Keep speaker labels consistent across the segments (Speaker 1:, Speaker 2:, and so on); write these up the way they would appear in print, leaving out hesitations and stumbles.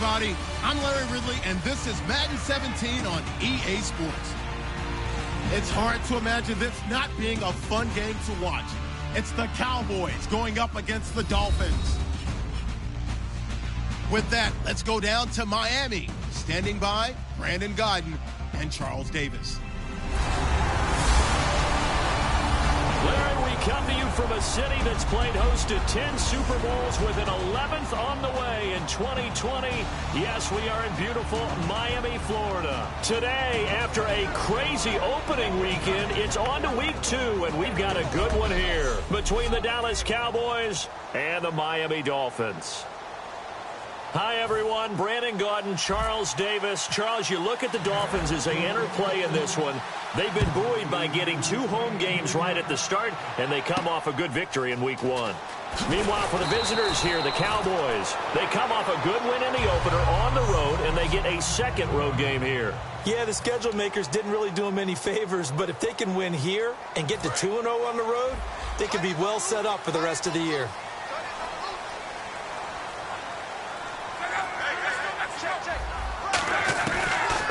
Speaker 1: everybody. I'm Larry Ridley, and this is Madden 17 on EA Sports. It's hard to imagine this not being a fun game to watch. It's the Cowboys going up against the Dolphins. With that, let's go down to Miami. Standing by, Brandon Gaudin and Charles Davis.
Speaker 2: Larry, we come to you from a city that's played host to 10 Super Bowls with an 11th on the way in 2020. Yes, we are in beautiful Miami, Florida. Today, after a crazy opening weekend, it's on to week 2, and we've got a good one here between the Dallas Cowboys and the Miami Dolphins. Hi, everyone. Brandon Gaudin, Charles Davis. Charles, you look at the Dolphins as they enter play in this one. They've been buoyed by getting 2 home games right at the start, and they come off a good victory in week 1. Meanwhile, for the visitors here, the Cowboys, they come off a good win in the opener on the road, and they get a second road game here.
Speaker 3: Yeah, the schedule makers didn't really do them any favors, but if they can win here and get to 2-0 on the road, they could be well set up for the rest of the year.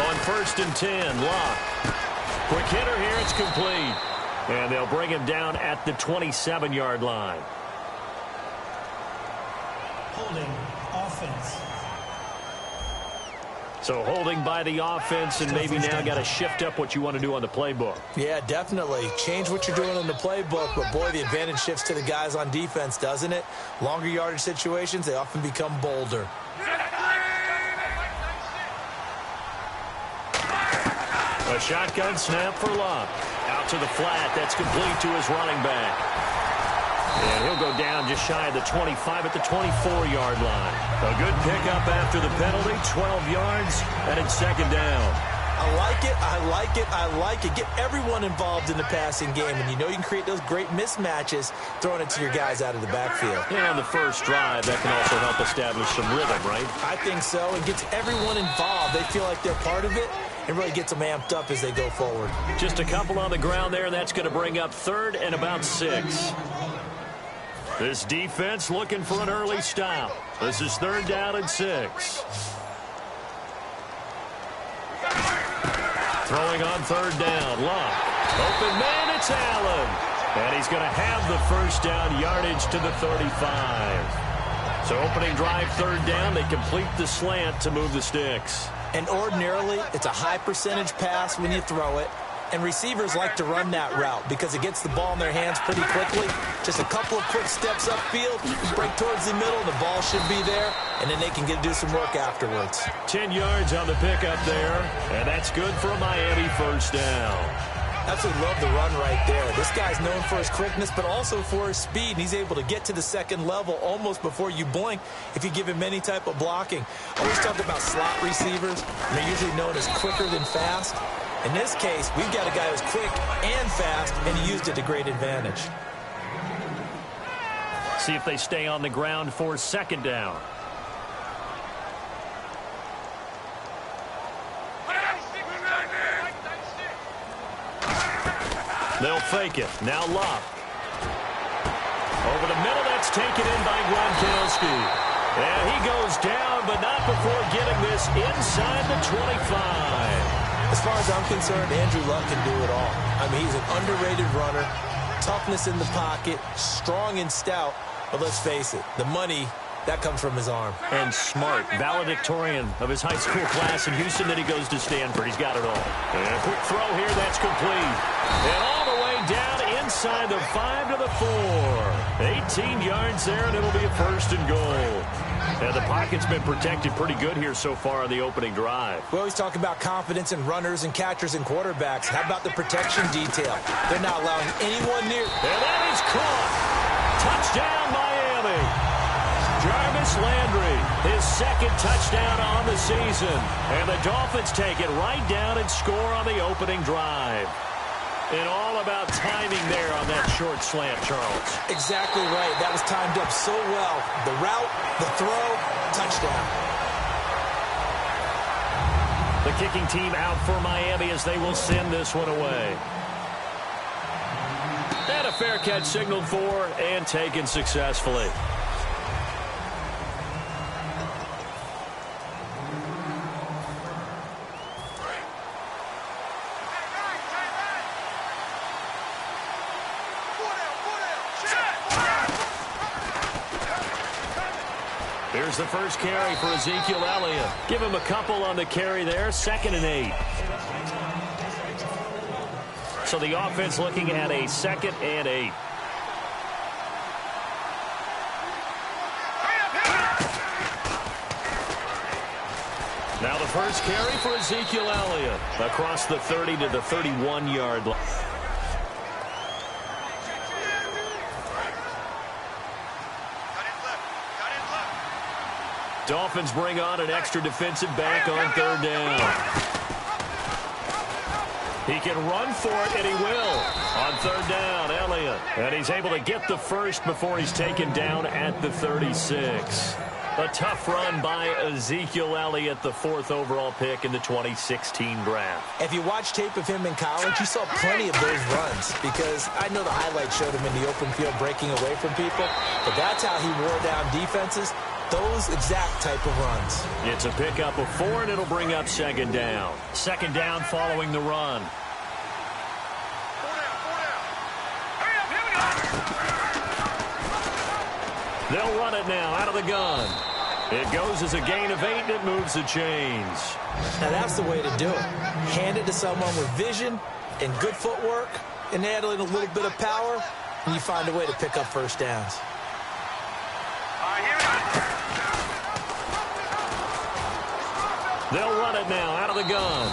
Speaker 2: On 1st and 10, Locke. Quick hitter here, it's complete. And they'll bring him down at the 27-yard line.
Speaker 4: Holding offense.
Speaker 2: So holding by the offense, and maybe now got to shift up what you want to do on the playbook.
Speaker 3: Yeah, definitely. Change what you're doing on the playbook, but boy, the advantage shifts to the guys on defense, doesn't it? Longer yardage situations, they often become bolder.
Speaker 2: A shotgun snap for Locke. Out to the flat. That's complete to his running back. And he'll go down just shy of the 25 at the 24-yard line. A good pickup after the penalty. 12 yards, and it's second down.
Speaker 3: I like it, I like it, I like it. Get everyone involved in the passing game, and you know you can create those great mismatches throwing it to your guys out of the backfield.
Speaker 2: And on the first drive, that can also help establish some rhythm, right?
Speaker 3: I think so. It gets everyone involved. They feel like they're part of it. It really gets them amped up as they go forward.
Speaker 2: Just a couple on the ground there, and that's going to bring up 3rd and about 6. This defense looking for an early stop. This is 3rd down and 6. Throwing on 3rd down, Locke. Open man, it's Allen. And he's going to have the first down, yardage to the 35. So opening drive, 3rd down. They complete the slant to move the sticks.
Speaker 3: And ordinarily, it's a high percentage pass when you throw it. And receivers like to run that route because it gets the ball in their hands pretty quickly. Just a couple of quick steps upfield, break towards the middle, the ball should be there, and then they can do some work afterwards.
Speaker 2: 10 yards on the pickup there, and that's good for a Miami first down.
Speaker 3: Absolutely love the run right there. This guy's known for his quickness, but also for his speed. And he's able to get to the second level almost before you blink if you give him any type of blocking. I always talk about slot receivers, and they're usually known as quicker than fast. In this case, we've got a guy who's quick and fast, and he used it to great advantage.
Speaker 2: See if they stay on the ground for 2nd down. They'll fake it. Now Locke. Over the middle, that's taken in by Gronkowski. And he goes down, but not before getting this inside the 25.
Speaker 3: As far as I'm concerned, Andrew Luck can do it all. I mean, he's an underrated runner, toughness in the pocket, strong and stout. But let's face it, the money, that comes from his arm.
Speaker 2: And smart, valedictorian of his high school class in Houston. Then he goes to Stanford. He's got it all. And a quick throw here, that's complete. And all the way down inside the 5 to the 4. 18 yards there, and it'll be a 1st and goal. And the pocket's been protected pretty good here so far on the opening drive.
Speaker 3: We always talk about confidence in runners and catchers and quarterbacks. How about the protection detail? They're not allowing anyone near.
Speaker 2: And that is caught. Touchdown, Miami. Jarvis Landry, his 2nd touchdown on the season. And the Dolphins take it right down and score on the opening drive. And all about timing there on that short slant, Charles.
Speaker 3: Exactly right. That was timed up so well. The route, the throw, touchdown.
Speaker 2: The kicking team out for Miami as they will send this one away. And a fair catch signaled for and taken successfully. Here's the first carry for Ezekiel Elliott. Give him a couple on the carry there, 2nd and 8. So the offense looking at a 2nd and 8. Now the first carry for Ezekiel Elliott across the 30 to the 31-yard line. Dolphins bring on an extra defensive back on 3rd down. He can run for it, and he will. On 3rd down, Elliott. And he's able to get the first before he's taken down at the 36. A tough run by Ezekiel Elliott, the 4th overall pick in the 2016 draft.
Speaker 3: If you watch tape of him in college, you saw plenty of those runs because I know the highlights showed him in the open field breaking away from people, but that's how he wore down defenses, those exact type of runs.
Speaker 2: It's a pickup of 4, and it'll bring up 2nd down. 2nd down following the run. They'll run it now out of the gun. It goes as a gain of 8, and it moves the chains.
Speaker 3: Now that's the way to do it. Hand it to someone with vision and good footwork and add in a little bit of power, and you find a way to pick up first downs.
Speaker 2: They'll run it now out of the gun.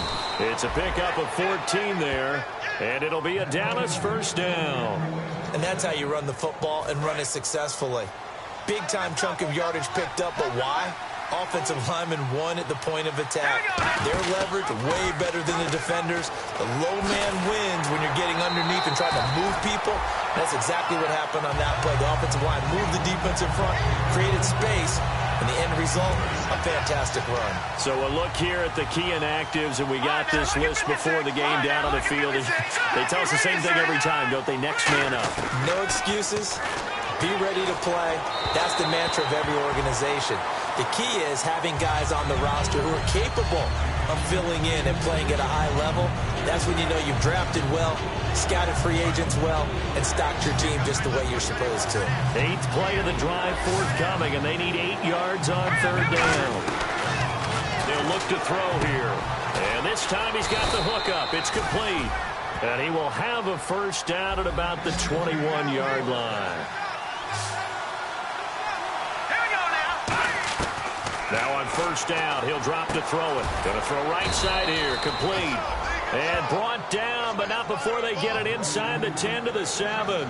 Speaker 2: It's a pickup of 14 there, and it'll be a Dallas first down.
Speaker 3: And that's how you run the football and run it successfully. Big-time chunk of yardage picked up, but why? Offensive linemen won at the point of attack. Their leverage way better than the defenders. The low man wins when you're getting underneath and trying to move people. That's exactly what happened on that play. The offensive line moved the defense in front, created space, and the end result, a fantastic run.
Speaker 2: So a look here at the key inactives, and we got this list before the game down on the field. They tell us the same thing every time, don't they? Next man up.
Speaker 3: No excuses. Be ready to play. That's the mantra of every organization. The key is having guys on the roster who are capable of filling in and playing at a high level. That's when you know you've drafted well, scouted free agents well, and stocked your team just the way you're supposed to.
Speaker 2: 8th play of the drive forthcoming, and they need 8 yards on 3rd down. They'll look to throw here. And this time he's got the hook up. It's complete. And he will have a first down at about the 21-yard line. Now on first down, he'll drop to throw it. Going to throw right side here, complete. And brought down, but not before they get it inside the 10 to the 7.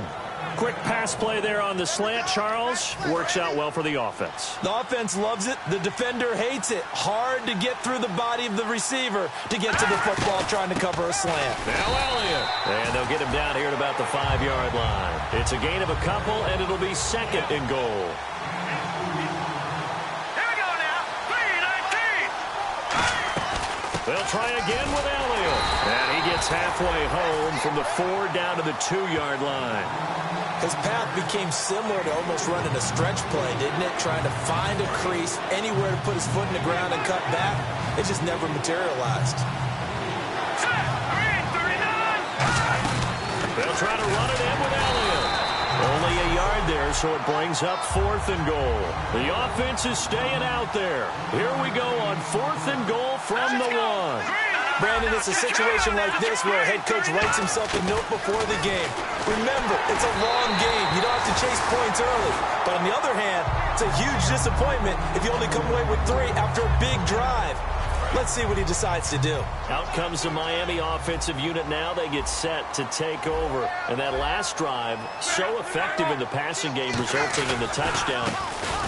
Speaker 2: Quick pass play there on the slant, Charles. Works out well for the offense.
Speaker 3: The offense loves it. The defender hates it. Hard to get through the body of the receiver to get to the football trying to cover a slant.
Speaker 2: Now Elliott. And they'll get him down here at about the 5-yard line. It's a gain of a couple, and it'll be 2nd and goal. They'll try again with Elliott. And he gets halfway home from the 4 down to the 2-yard line.
Speaker 3: His path became similar to almost running a stretch play, didn't it? Trying to find a crease, anywhere to put his foot in the ground and cut back. It just never materialized.
Speaker 2: They'll try to run it in with Elliott. Only a yard there, so it brings up 4th and goal. The offense is staying out there. Here we go on 4th and goal from the 1.
Speaker 3: Brandon, it's a situation like this where a head coach writes himself a note before the game. Remember, it's a long game. You don't have to chase points early. But on the other hand, it's a huge disappointment if you only come away with 3 after a big drive. Let's see what he decides to do.
Speaker 2: Out comes the Miami offensive unit now. They get set to take over. And that last drive, so effective in the passing game, resulting in the touchdown.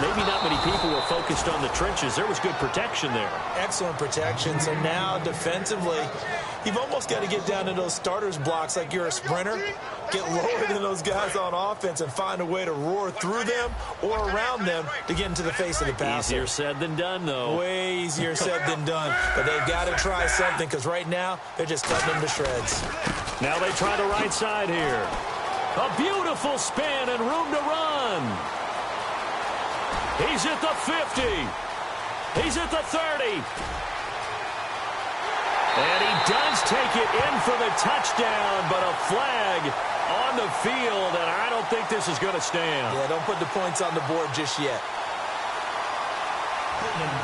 Speaker 2: Maybe not many people were focused on the trenches. There was good protection there.
Speaker 3: Excellent protection. So now defensively, you've almost got to get down to those starters blocks like you're a sprinter. Get lower than those guys on offense and find a way to roar through them or around them to get into the face of the passer.
Speaker 2: Easier said than done, though.
Speaker 3: Way easier said than done. But they've got to try something because right now they're just cutting them to shreds.
Speaker 2: Now they try the right side here. A beautiful spin and room to run. He's at the 50. He's at the 30. And he does take it in for the touchdown, but a flag on the field, and I don't think this is going to stand.
Speaker 3: Yeah, don't put the points on the board just yet.
Speaker 4: Holding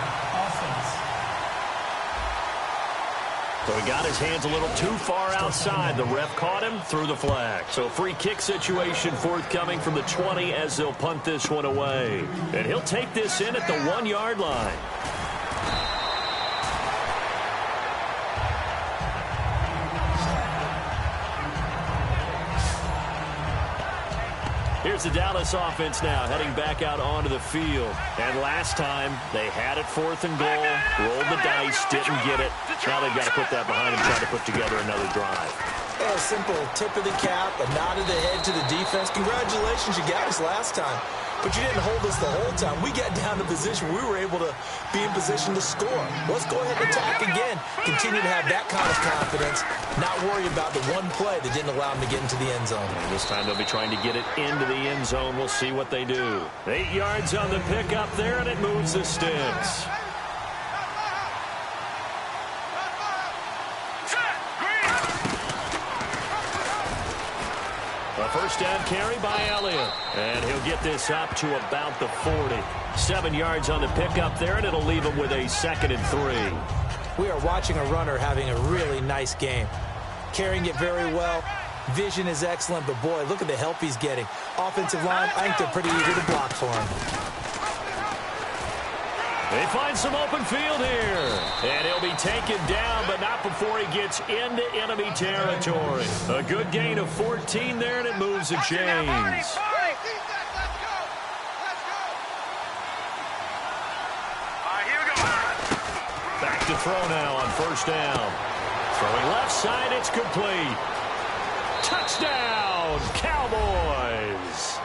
Speaker 4: offense.
Speaker 2: So he got his hands a little too far outside. The ref caught him, threw the flag. So free kick situation forthcoming from the 20 as they'll punt this one away. And he'll take this in at the 1-yard line. Here's the Dallas offense now heading back out onto the field. And last time they had it 4th and goal, rolled the dice, didn't get it. Now they've got to put that behind them, try to put together another drive.
Speaker 3: Yeah, a simple tip of the cap, a nod of the head to the defense. Congratulations, you got us last time. But you didn't hold us the whole time. We got down to position. We were able to be in position to score. Let's go ahead and attack again. Continue to have that kind of confidence. Not worry about the one play that didn't allow them to get into the end zone.
Speaker 2: And this time they'll be trying to get it into the end zone. We'll see what they do. 8 yards on the pickup there, and it moves the sticks. A first down carry by Elliott. And he'll get this up to about the 40. 7 yards on the pickup there, and it'll leave him with a 2nd and 3.
Speaker 3: We are watching a runner having a really nice game. Carrying it very well. Vision is excellent, but boy, look at the help he's getting. Offensive line, I think they're pretty eager to block for him.
Speaker 2: They find some open field here. And he'll be taken down, but not before he gets into enemy territory. A good gain of 14 there, and it moves the chains. Back to throw now on first down. Throwing left side, it's complete. Touchdown, Cowboys.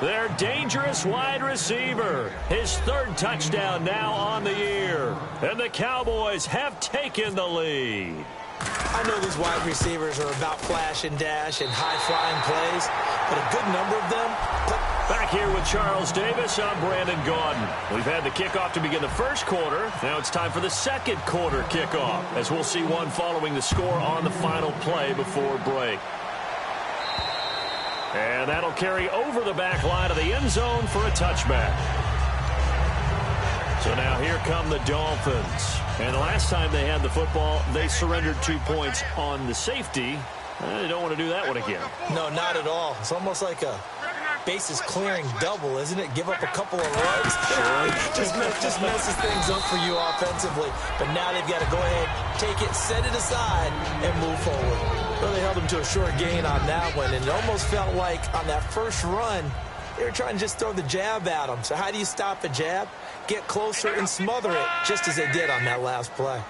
Speaker 2: Their dangerous wide receiver. His 3rd touchdown now on the year. And the Cowboys have taken the lead.
Speaker 3: I know these wide receivers are about flash and dash and high-flying plays, but a good number of them...
Speaker 2: Back here with Charles Davis, I'm Brandon Gaudin. We've had the kickoff to begin the first quarter. Now it's time for the second quarter kickoff, as we'll see one following the score on the final play before break. And that'll carry over the back line of the end zone for a touchback. So now here come the Dolphins. And the last time they had the football, they surrendered 2 points on the safety. They don't want to do that one again.
Speaker 3: No, not at all. It's almost like a bases clearing double, isn't it? Give up a couple of runs. just messes things up for you offensively. But now they've got to go ahead, take it, set it aside, and move forward. Really held them to a short gain on that one, and it almost felt like on that first run, they were trying to just throw the jab at them. So how do you stop a jab? Get closer and smother it, just as they did on that last play.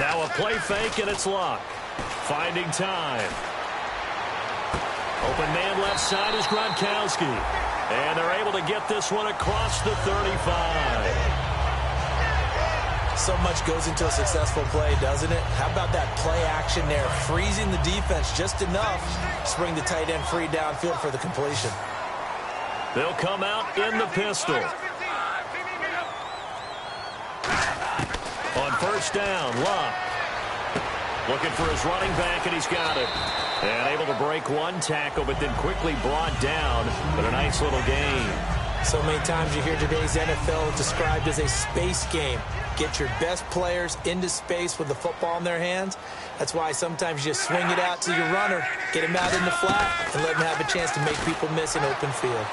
Speaker 2: Now a play fake, and it's Luck. Finding time. Open man left side is Gronkowski. And they're able to get this one across the 35.
Speaker 3: So much goes into a successful play, doesn't it? How about that play action there? Freezing the defense just enough to bring the tight end free downfield for the completion.
Speaker 2: They'll come out in the pistol. On first down, Luck. Looking for his running back, and he's got it. And able to break one tackle, but then quickly brought down. But a nice little gain.
Speaker 3: So many times you hear today's NFL described as a space game. Get your best players into space with the football in their hands. That's why sometimes you just swing it out to your runner, get him out in the flat, and let him have a chance to make people miss an open field.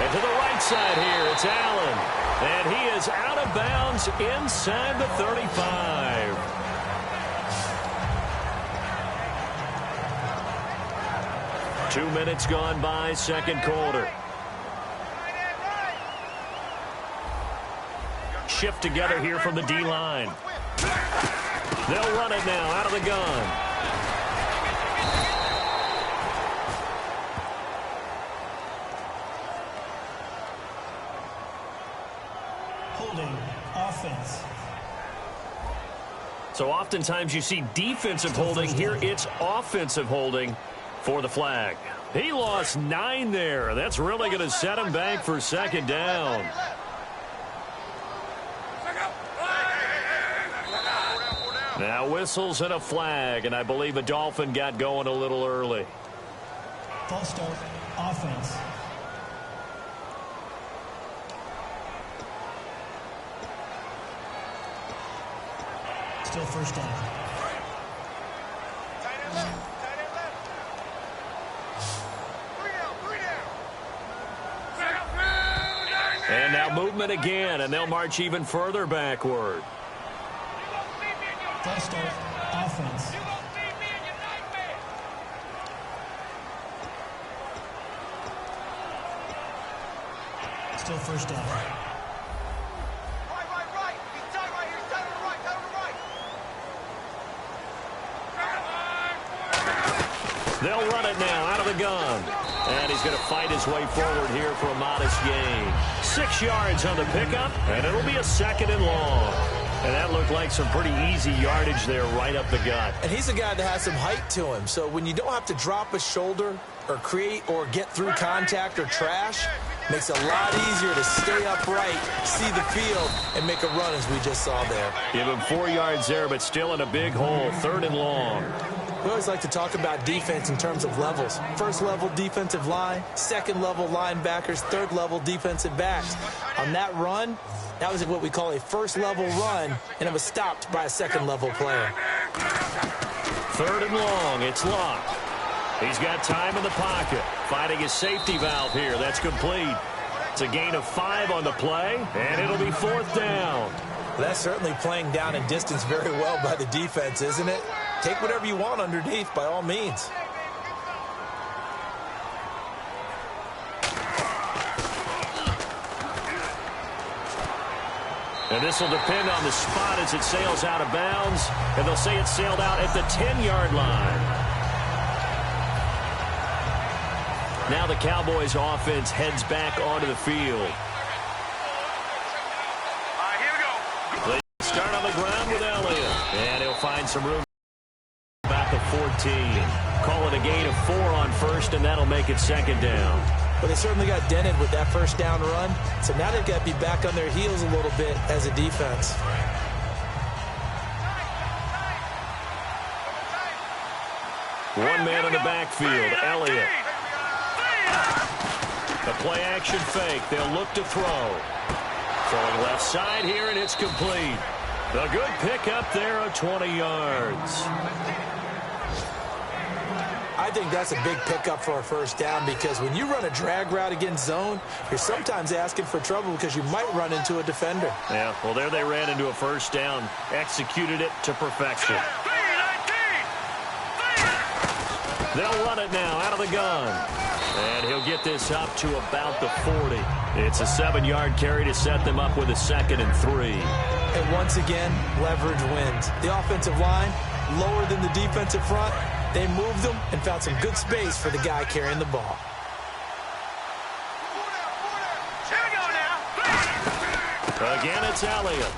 Speaker 2: And to the right side here, it's Allen. And he is out of bounds inside the 35. Two minutes gone by, second quarter. Shift together here from the D-line. They'll run it now out of the gun.
Speaker 4: Holding offense.
Speaker 2: So oftentimes you see defensive holding. Here it's offensive holding for the flag. He lost 9 there. That's really going to set him back for second down. Now whistles and a flag, and I believe a Dolphin got going a little early.
Speaker 4: False start, offense. Still first down.
Speaker 2: And now movement again, and they'll march even further backward.
Speaker 4: False start, offense. Still first down.
Speaker 2: They'll run it now out of the gun. And he's going to fight his way forward here for a modest gain. 6 yards on the pickup, and it'll be a 2nd and long. And that looked like some pretty easy yardage there right up the gut.
Speaker 3: And he's a guy that has some height to him, so when you don't have to drop a shoulder or create or get through contact or trash, makes it a lot easier to stay upright, see the field, and make a run as we just saw there.
Speaker 2: Give him 4 yards there, but still in a big hole, 3rd and long.
Speaker 3: We always like to talk about defense in terms of levels. 1st level defensive line, 2nd level linebackers, 3rd level defensive backs. On that run, that was what we call a 1st level run, and it was stopped by a 2nd level player.
Speaker 2: 3rd and long, it's locked. He's got time in the pocket, finding his safety valve here. That's complete. It's a gain of 5 on the play, and it'll be 4th down.
Speaker 3: That's certainly playing down and distance very well by the defense, isn't it? Take whatever you want underneath, by all means.
Speaker 2: And this will depend on the spot as it sails out of bounds. And they'll say it sailed out at the 10-yard line. Now the Cowboys offense heads back onto the field. They start on the ground with Elliott. And he'll find some room about the 14. Call it a gain of 4 on 1st, and that'll make it 2nd down.
Speaker 3: But they certainly got dented with that 1st down run. So now they've got to be back on their heels a little bit as a defense.
Speaker 2: One man in the backfield, Elliott. The play-action fake. They'll look to throw. Throwing left side here, and it's complete. A good pickup there of 20 yards.
Speaker 3: I think that's a big pickup for a 1st down because when you run a drag route against zone, you're sometimes asking for trouble because you might run into a defender.
Speaker 2: Yeah, well, there they ran into a 1st down. Executed it to perfection. They'll run it now out of the gun. And he'll get this up to about the 40. It's a 7-yard carry to set them up with a 2nd and 3.
Speaker 3: And once again, leverage wins. The offensive line, lower than the defensive front. They moved them and found some good space for the guy carrying the ball.
Speaker 2: Again, it's Elliott.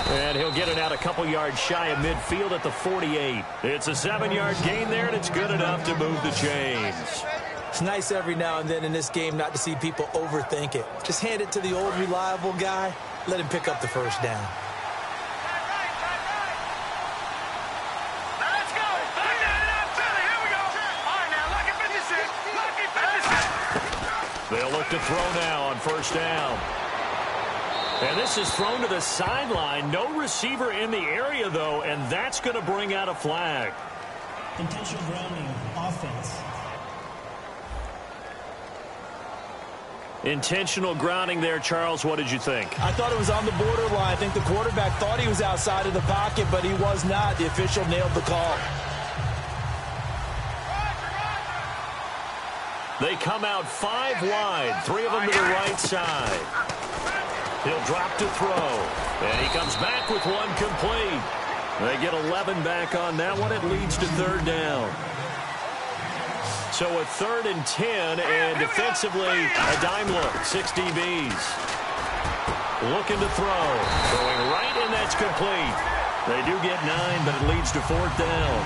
Speaker 2: And he'll get it out a couple yards shy of midfield at the 48. It's a 7-yard gain there, and it's good enough to move the chains.
Speaker 3: It's nice every now and then in this game not to see people overthink it. Just hand it to the old reliable guy. Let him pick up the 1st down.
Speaker 2: They'll look to throw now on 1st down. And this is thrown to the sideline. No receiver in the area, though, and that's going to bring out a flag.
Speaker 4: Intentional grounding, offense.
Speaker 2: Intentional grounding there, Charles. What did you think?
Speaker 3: I thought it was on the borderline. I think the quarterback thought he was outside of the pocket, but he was not. The official nailed the call.
Speaker 2: They come out 5 wide, 3 of them to the right side. He'll drop to throw, and he comes back with 1 complete. They get 11 back on that one. It leads to 3rd down. So a 3rd and 10, and defensively, a dime look, 6 DBs. Looking to throw, throwing right, and that's complete. They do get 9, but it leads to 4th down.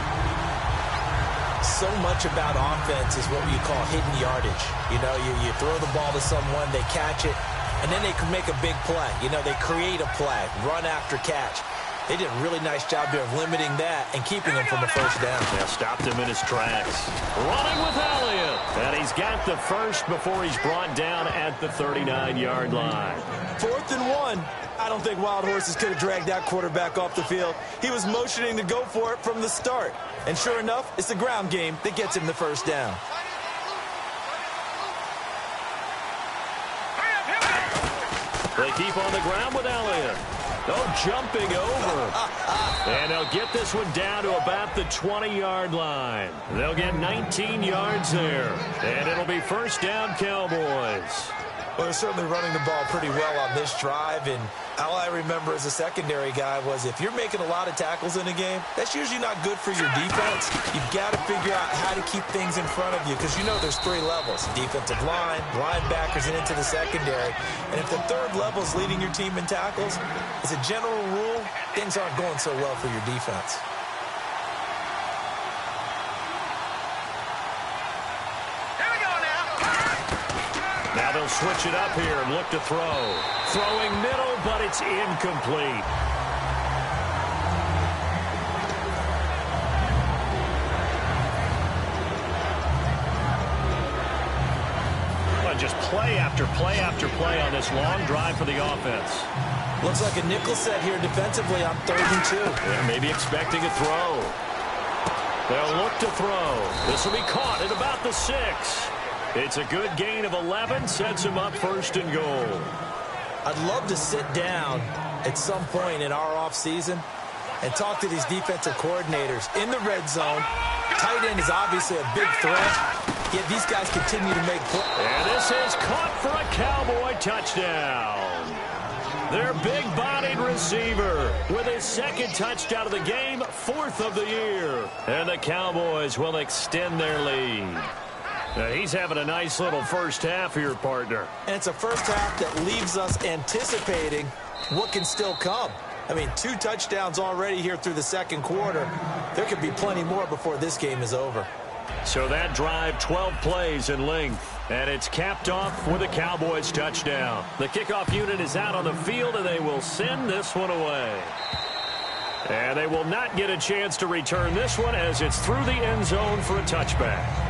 Speaker 3: So much about offense is what you call hidden yardage. You know, you throw the ball to someone, they catch it, and then they can make a big play. You know, they create a play, run after catch. They did a really nice job there of limiting that and keeping him from a 1st down.
Speaker 2: Yeah, stopped him in his tracks. Running with Elliott, and he he's got the first before he's brought down at the 39-yard line.
Speaker 3: 4th and 1. I don't think Wild Horses could have dragged that quarterback off the field. He was motioning to go for it from the start. And sure enough, it's the ground game that gets him the first down.
Speaker 2: They keep on the ground with Elliott. Oh, jumping over. And they'll get this one down to about the 20-yard line. They'll get 19 yards there. And it'll be first down, Cowboys.
Speaker 3: Well, they're certainly running the ball pretty well on this drive, and all I remember as a secondary guy was if you're making a lot of tackles in a game, that's usually not good for your defense. You've got to figure out how to keep things in front of you because you know there's 3 levels, defensive line, linebackers, and into the secondary. And if the 3rd level is leading your team in tackles, as a general rule, things aren't going so well for your defense.
Speaker 2: Now they'll switch it up here and look to throw. Throwing middle, but it's incomplete. Well, just play after play after play on this long drive for the offense.
Speaker 3: Looks like a nickel set here defensively on 3rd and 2.
Speaker 2: Yeah, maybe expecting a throw. They'll look to throw. This will be caught at about the 6. It's a good gain of 11, sets him up 1st and goal.
Speaker 3: I'd love to sit down at some point in our offseason and talk to these defensive coordinators in the red zone. Tight end is obviously a big threat, yet these guys continue to make plays.
Speaker 2: And this is caught for a Cowboy touchdown. Their big-bodied receiver with his 2nd touchdown of the game, 4th of the year. And the Cowboys will extend their lead. Now, he's having a nice little first half here, partner.
Speaker 3: And it's a first half that leaves us anticipating what can still come. I mean, 2 touchdowns already here through the 2nd quarter. There could be plenty more before this game is over.
Speaker 2: So that drive, 12 plays in length. And it's capped off with a Cowboys touchdown. The kickoff unit is out on the field, and they will send this one away. And they will not get a chance to return this one as it's through the end zone for a touchback.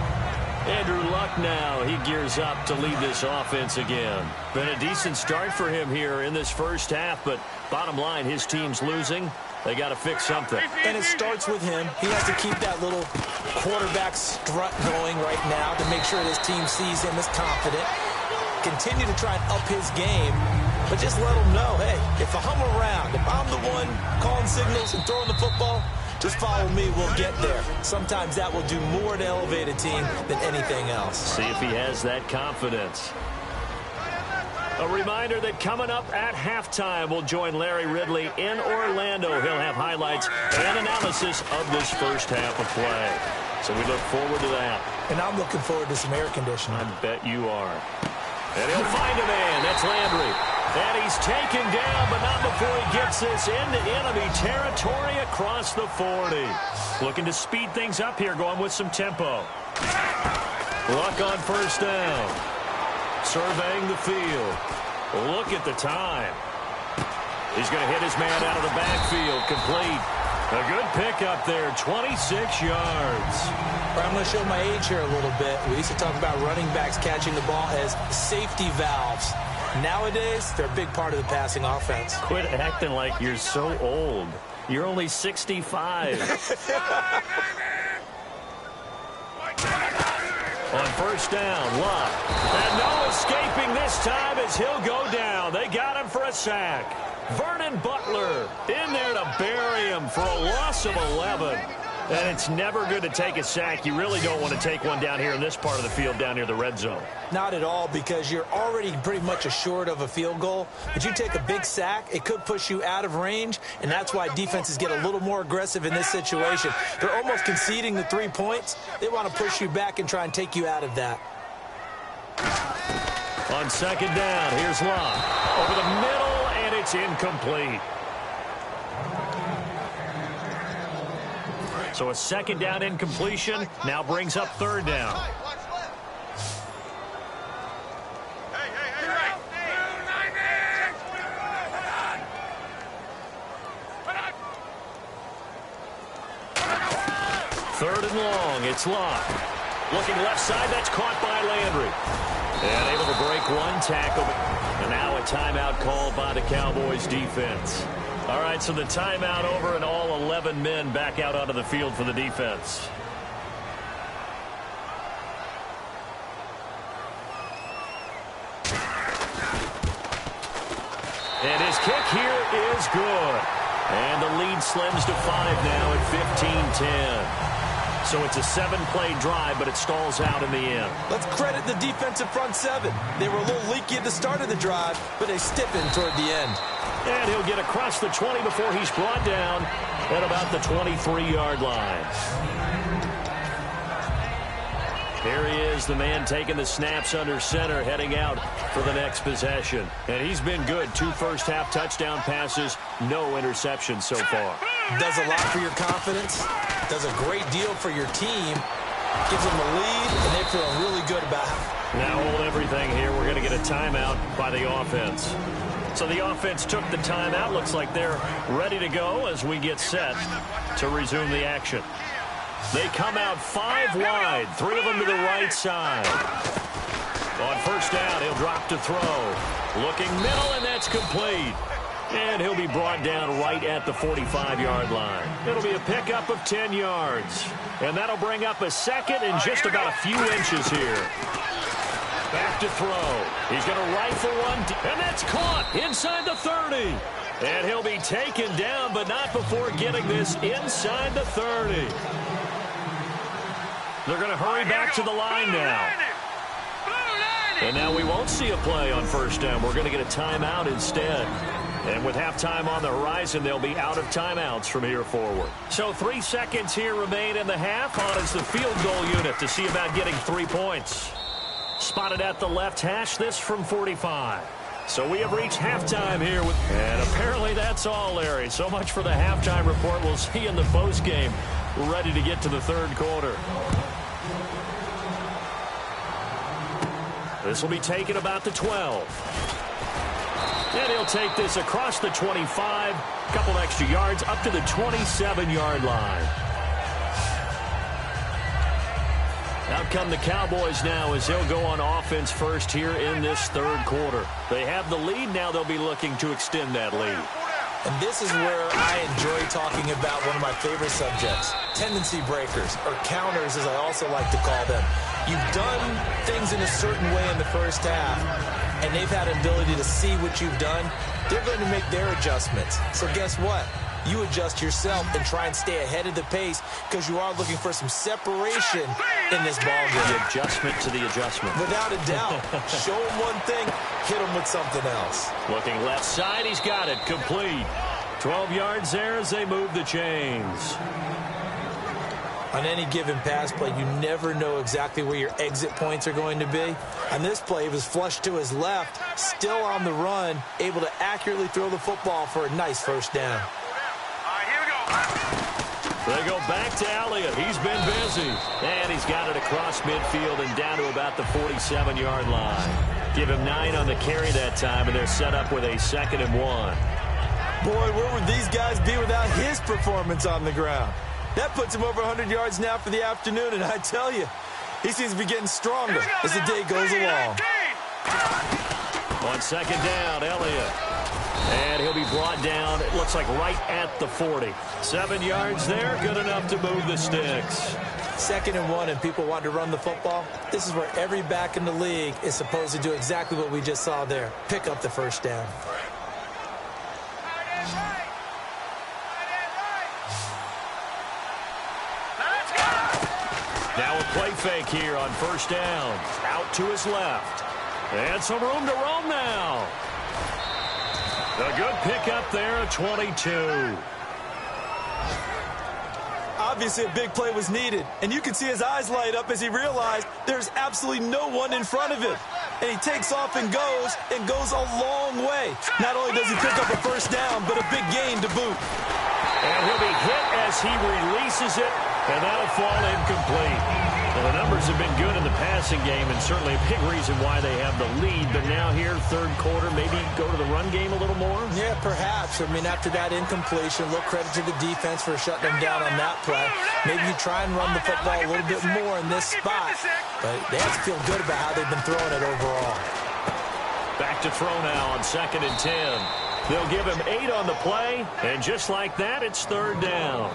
Speaker 2: Andrew Luck now, he gears up to lead this offense again. Been a decent start for him here in this first half, but bottom line, his team's losing. They got to fix something.
Speaker 3: And it starts with him. He has to keep that little quarterback strut going right now to make sure this team sees him as confident. Continue to try and up his game, but just let him know, hey, if I'm around, if I'm the one calling signals and throwing the football, just follow me, we'll get there. Sometimes that will do more to elevate a team than anything else.
Speaker 2: See if he has that confidence. A reminder that coming up at halftime, we'll join Larry Ridley in Orlando. He'll have highlights and analysis of this first half of play. So we look forward to that.
Speaker 3: And I'm looking forward to some air conditioning.
Speaker 2: I bet you are. And he'll find a man. That's Landry. And he's taken down, but not before he gets this into enemy territory across the 40. Looking to speed things up here, going with some tempo. Luck on first down. Surveying the field. Look at the time. He's going to hit his man out of the backfield. Complete. A good pickup there, 26 yards.
Speaker 3: I'm going to show my age here a little bit. We used to talk about running backs catching the ball as safety valves. Nowadays, they're a big part of the passing offense.
Speaker 2: Quit acting like you're so old. You're only 65. On first down, Luck. And no escaping this time as he'll go down. They got him for a sack. Vernon Butler in there to bury him for a loss of 11. And it's never good to take a sack. You really don't want to take one down here in this part of the field down near the red zone.
Speaker 3: Not at all, because you're already pretty much assured of a field goal. But you take a big sack, it could push you out of range, and that's why defenses get a little more aggressive in this situation. They're almost conceding the 3 points. They want to push you back and try and take you out of that.
Speaker 2: On second down, here's Luck. Over the middle, and it's incomplete. So a second down incompletion now brings up third down. Third and long, it's Luck. Looking left side, that's caught by Landry. And able to break one tackle. And now a timeout called by the Cowboys defense. All right, so the timeout over and all 11 men back out onto the field for the defense. And his kick here is good. And the lead slims to 5 now at 15-10. So it's a 7-play drive, but it stalls out in the end.
Speaker 3: Let's credit the defensive front seven. They were a little leaky at the start of the drive, but they stiffened toward the end.
Speaker 2: And he'll get across the 20 before he's brought down at about the 23-yard line. Here he is, the man taking the snaps under center, heading out for the next possession. And he's been good. 2 first-half touchdown passes, no interceptions so far.
Speaker 3: Does a lot for your confidence. Does a great deal for your team. Gives them the lead, and they feel really good about it.
Speaker 2: Now hold everything here. We're going to get a timeout by the offense. So the offense took the timeout. Looks like they're ready to go as we get set to resume the action. They come out 5 wide, 3 of them to the right side. On first down, he'll drop to throw. Looking middle, and that's complete. And he'll be brought down right at the 45-yard line. It'll be a pickup of 10 yards. And that'll bring up a second and just about a few inches here. Back to throw. He's going to rifle one, and that's caught inside the 30. And he'll be taken down, but not before getting this inside the 30. They're going to hurry back to the line now. And now we won't see a play on first down. We're going to get a timeout instead. And with halftime on the horizon, they'll be out of timeouts from here forward. So 3 seconds here remain in the half. On is the field goal unit to see about getting 3 points. Spotted at the left hash, this from 45. So we have reached halftime here. And apparently that's all, Larry. So much for the halftime report. We'll see you in the postgame. We're ready to get to the third quarter. This will be taken about the 12. And he'll take this across the 25. A couple extra yards up to the 27-yard line. Out come the Cowboys now as they'll go on offense first here in this third quarter. They have the lead. Now they'll be looking to extend that lead.
Speaker 3: And this is where I enjoy talking about one of my favorite subjects, tendency breakers, or counters as I also like to call them. You've done things in a certain way in the first half, and they've had an ability to see what you've done. They're going to make their adjustments. So guess what? You adjust yourself and try and stay ahead of the pace because you are looking for some separation in this ball game.
Speaker 2: The adjustment to the adjustment.
Speaker 3: Without a doubt. Show him one thing, hit him with something else.
Speaker 2: Looking left side, he's got it. Complete. 12 yards there as they move the chains.
Speaker 3: On any given pass play, you never know exactly where your exit points are going to be. On this play, he was flushed to his left, still on the run, able to accurately throw the football for a nice first down.
Speaker 2: They go back to Elliott. He's been busy. And he's got it across midfield and down to about the 47-yard line. Give him 9 on the carry that time, and they're set up with a 2nd and 1.
Speaker 3: Boy, where would these guys be without his performance on the ground? That puts him over 100 yards now for the afternoon, and I tell you, he seems to be getting stronger as the day goes along.
Speaker 2: On 2nd down, Elliott. And he'll be brought down, it looks like right at the 40. 7 yards there, good enough to move the sticks.
Speaker 3: 2nd and 1, and people want to run the football. This is where every back in the league is supposed to do exactly what we just saw there. Pick up the first down.
Speaker 2: Now a play fake here on first down. Out to his left. And some room to roam now. A good pickup there at 22.
Speaker 3: Obviously, a big play was needed, and you can see his eyes light up as he realized there's absolutely no one in front of him. And he takes off and goes a long way. Not only does he pick up a first down, but a big gain to boot.
Speaker 2: And he'll be hit as he releases it, and that'll fall incomplete. Well, the numbers have been good in the passing game, and certainly a big reason why they have the lead. But now here, third quarter, maybe go to the run game a little more?
Speaker 3: Yeah, perhaps. I mean, after that incompletion, a little credit to the defense for shutting them down on that play. Maybe you try and run the football a little bit more in this spot. But they have to feel good about how they've been throwing it overall.
Speaker 2: Back to throw now on 2nd and 10. They'll give him 8 on the play, and just like that, it's third down.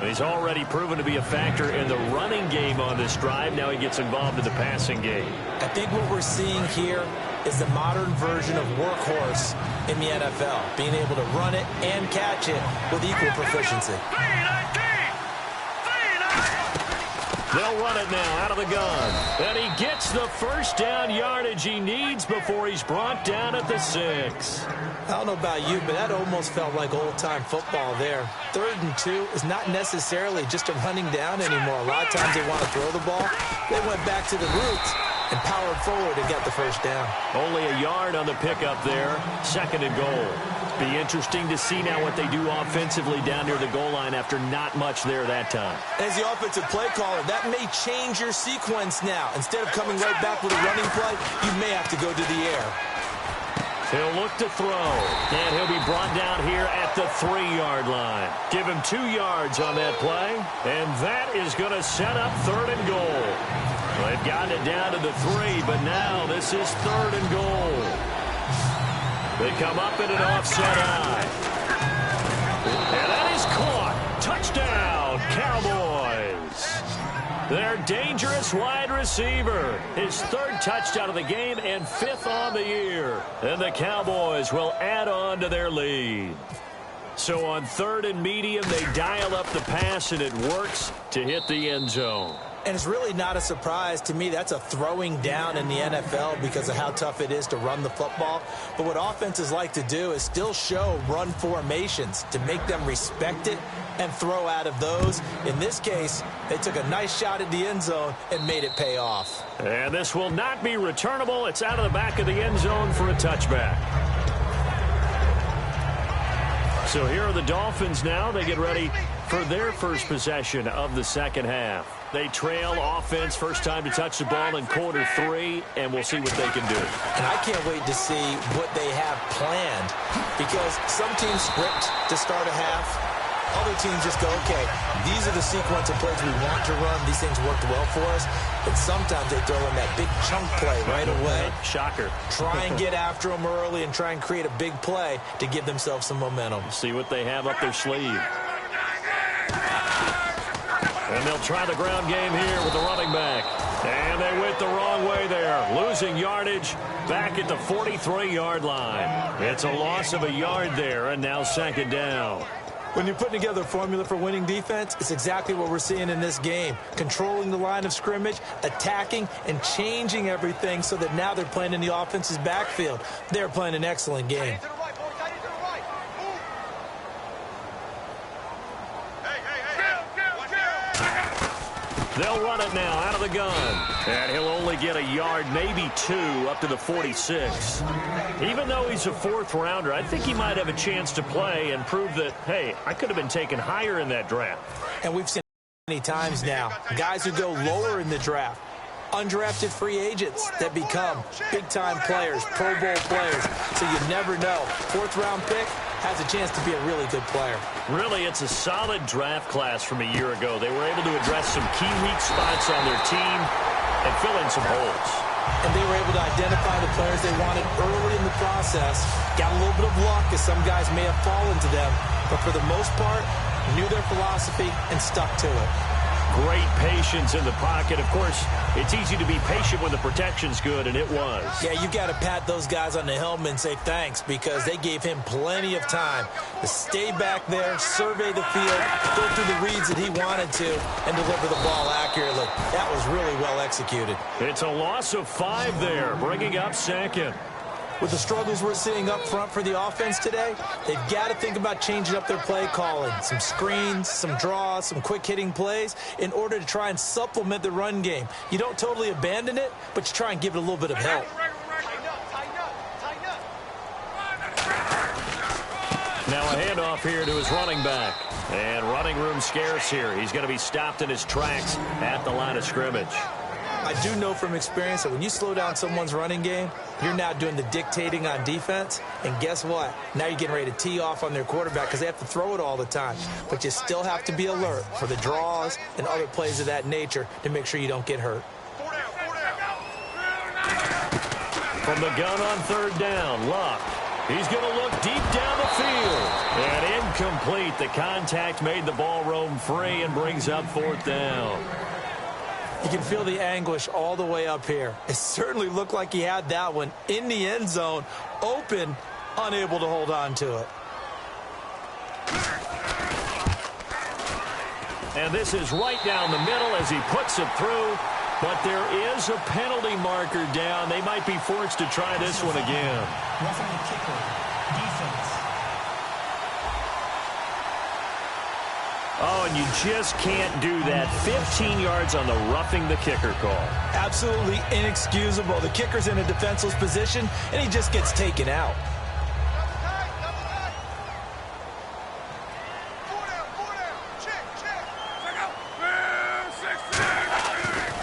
Speaker 2: He's already proven to be a factor in the running game on this drive. Now he gets involved in the passing game.
Speaker 3: I think what we're seeing here is the modern version of workhorse in the NFL, being able to run it and catch it with equal proficiency.
Speaker 2: They'll run it now out of the gun. And he gets the first down yardage he needs before he's brought down at the 6.
Speaker 3: I don't know about you, but that almost felt like old-time football there. 3rd and 2 is not necessarily just a running down anymore. A lot of times they want to throw the ball. They went back to the roots and powered forward and got the first down.
Speaker 2: Only a yard on the pickup there. 2nd and goal. Be interesting to see now what they do offensively down near the goal line after not much there that time.
Speaker 3: As the offensive play caller, that may change your sequence now. Instead of coming right back with a running play, you may have to go to the air.
Speaker 2: He'll look to throw, and he'll be brought down here at the 3-yard line. Give him 2 yards on that play, and that is going to set up 3rd and goal. They've gotten it down to the 3, but now this is 3rd and goal. They come up in an offset eye. And that is caught. Touchdown, Cowboys. Their dangerous wide receiver. His 3rd touchdown of the game and 5th on the year. And the Cowboys will add on to their lead. So on 3rd and medium, they dial up the pass, and it works to hit the end zone.
Speaker 3: And it's really not a surprise to me. That's a throwing down in the NFL because of how tough it is to run the football. But what offenses like to do is still show run formations to make them respect it and throw out of those. In this case, they took a nice shot at the end zone and made it pay off.
Speaker 2: And this will not be returnable. It's out of the back of the end zone for a touchback. So here are the Dolphins now. They get ready for their first possession of the second half. They trail offense, first time to touch the ball in quarter 3, and we'll see what they can do.
Speaker 3: And I can't wait to see what they have planned, because some teams script to start a half. Other teams just go, okay, these are the sequence of plays we want to run. These things worked well for us. And sometimes they throw in that big chunk play right away.
Speaker 2: Shocker.
Speaker 3: Try and get after them early and try and create a big play to give themselves some momentum.
Speaker 2: See what they have up their sleeve. And they'll try the ground game here with the running back. And they went the wrong way there. Losing yardage back at the 43-yard line. It's a loss of a yard there, and now 2nd down.
Speaker 3: When you're putting together a formula for winning defense, it's exactly what we're seeing in this game. Controlling the line of scrimmage, attacking, and changing everything so that now they're playing in the offense's backfield. They're playing an excellent game.
Speaker 2: They'll run it now out of the gun. And he'll only get a yard, maybe 2, up to the 46. Even though he's a 4th rounder, I think he might have a chance to play and prove that, hey, I could have been taken higher in that draft.
Speaker 3: And we've seen many times now, guys who go lower in the draft, undrafted free agents that become big-time players, Pro Bowl players. So you never know. 4th-round pick has a chance to be a really good player.
Speaker 2: Really, it's a solid draft class from a year ago. They were able to address some key weak spots on their team and fill in some holes.
Speaker 3: And they were able to identify the players they wanted early in the process. Got a little bit of luck as some guys may have fallen to them. But for the most part, knew their philosophy and stuck to it.
Speaker 2: Great patience in the pocket. Of course, it's easy to be patient when the protection's good, and it was.
Speaker 3: Yeah, you got to pat those guys on the helmet and say thanks, because they gave him plenty of time to stay back there, survey the field, go through the reads that he wanted to, and deliver the ball accurately. That was really well executed.
Speaker 2: It's a loss of 5 there, bringing up 2nd.
Speaker 3: With the struggles we're seeing up front for the offense today, they've got to think about changing up their play calling. Some screens, some draws, some quick-hitting plays in order to try and supplement the run game. You don't totally abandon it, but you try and give it a little bit of help.
Speaker 2: Now a handoff here to his running back. And running room scarce here. He's going to be stopped in his tracks at the line of scrimmage.
Speaker 3: I do know from experience that when you slow down someone's running game, you're now doing the dictating on defense. And guess what? Now you're getting ready to tee off on their quarterback because they have to throw it all the time. But you still have to be alert for the draws and other plays of that nature to make sure you don't get hurt.
Speaker 2: From the gun on third down, Luck. He's going to look deep down the field. And incomplete. The contact made the ball roam free and brings up fourth down.
Speaker 3: You can feel the anguish all the way up here. It certainly looked like he had that one in the end zone, open, unable to hold on to it.
Speaker 2: And this is right down the middle as he puts it through. But there is a penalty marker down. They might be forced to try this one again.
Speaker 4: Roughing the kicker. Defense.
Speaker 2: Oh, and you just can't do that. 15 yards on the roughing the kicker call.
Speaker 3: Absolutely inexcusable. The kicker's in a defenseless position, and he just gets taken out.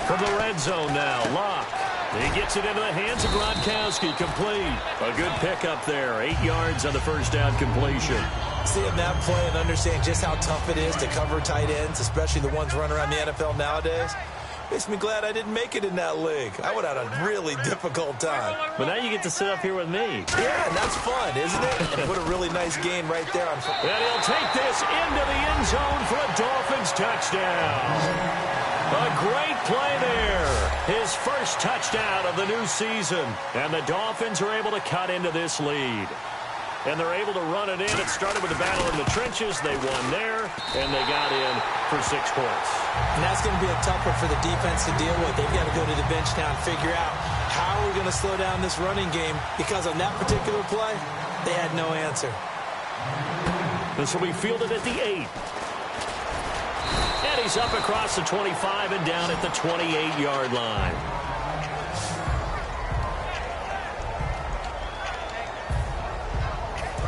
Speaker 2: From the red zone now, Locke. He gets it into the hands of Gronkowski, complete. A good pickup there, 8 yards on the first down completion.
Speaker 3: Seeing that play and understand just how tough it is to cover tight ends, especially the ones running around the NFL nowadays, makes me glad I didn't make it in that league. I would have had a really difficult time.
Speaker 2: But now you get to sit up here with me.
Speaker 3: Yeah, and that's fun, isn't it? And what a really nice game right there.
Speaker 2: And he'll take this into the end zone for a Dolphins touchdown. A great play there. His first touchdown of the new season. And the Dolphins are able to cut into this lead. And they're able to run it in. It started with a battle in the trenches. They won there, and they got in for 6 points.
Speaker 3: And that's going to be a tough one for the defense to deal with. They've got to go to the bench now and figure out how are we going to slow down this running game, because on that particular play, they had no answer.
Speaker 2: This will be fielded at the 8. And he's up across the 25 and down at the 28-yard line.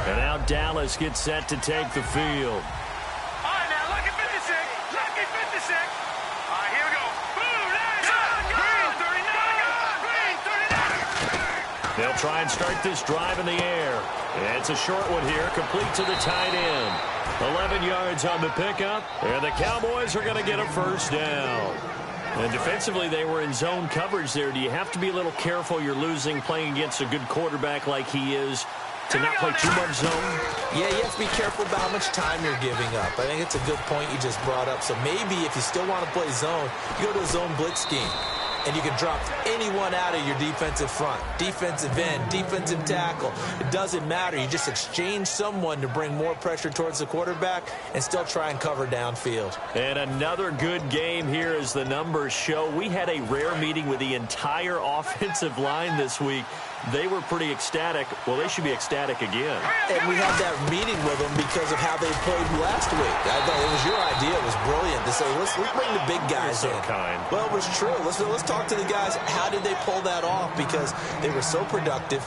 Speaker 2: And now Dallas gets set to take the field.
Speaker 5: All right, now, lucky 56. Lucky 56. All right, here we go. Boom, nice. Green, 39. Green, 39.
Speaker 2: They'll try and start this drive in the air. It's a short one here, complete to the tight end. 11 yards on the pickup, and the Cowboys are going to get a first down. And defensively, they were in zone coverage there. Do you have to be a little careful? You're losing playing against a good quarterback like he is, to not play too much zone?
Speaker 3: Yeah, you have to be careful about how much time you're giving up. I think it's a good point you just brought up. So maybe if you still want to play zone, you go to a zone blitz scheme. And you can drop anyone out of your defensive front. Defensive end, defensive tackle. It doesn't matter. You just exchange someone to bring more pressure towards the quarterback and still try and cover downfield.
Speaker 2: And another good game here as the numbers show. We had a rare meeting with the entire offensive line this week. They were pretty ecstatic. Well, they should be ecstatic again.
Speaker 3: And we had that meeting with them because of how they played last week. I thought it was your idea. It was brilliant to say, let's bring the big guys in.
Speaker 2: You're so kind.
Speaker 3: Well, it was true. Let's talk to the guys. How did they pull that off? Because they were so productive.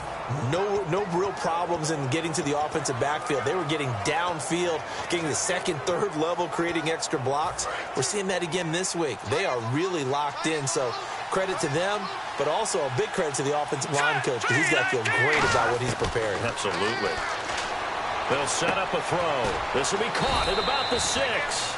Speaker 3: No real problems in getting to the offensive backfield. They were getting downfield, getting the second, third level, creating extra blocks. We're seeing that again this week. They are really locked in. So credit to them, but also a big credit to the offensive line coach, because he's got to feel great about what he's preparing.
Speaker 2: Absolutely. They'll set up a throw. This will be caught at about the 6.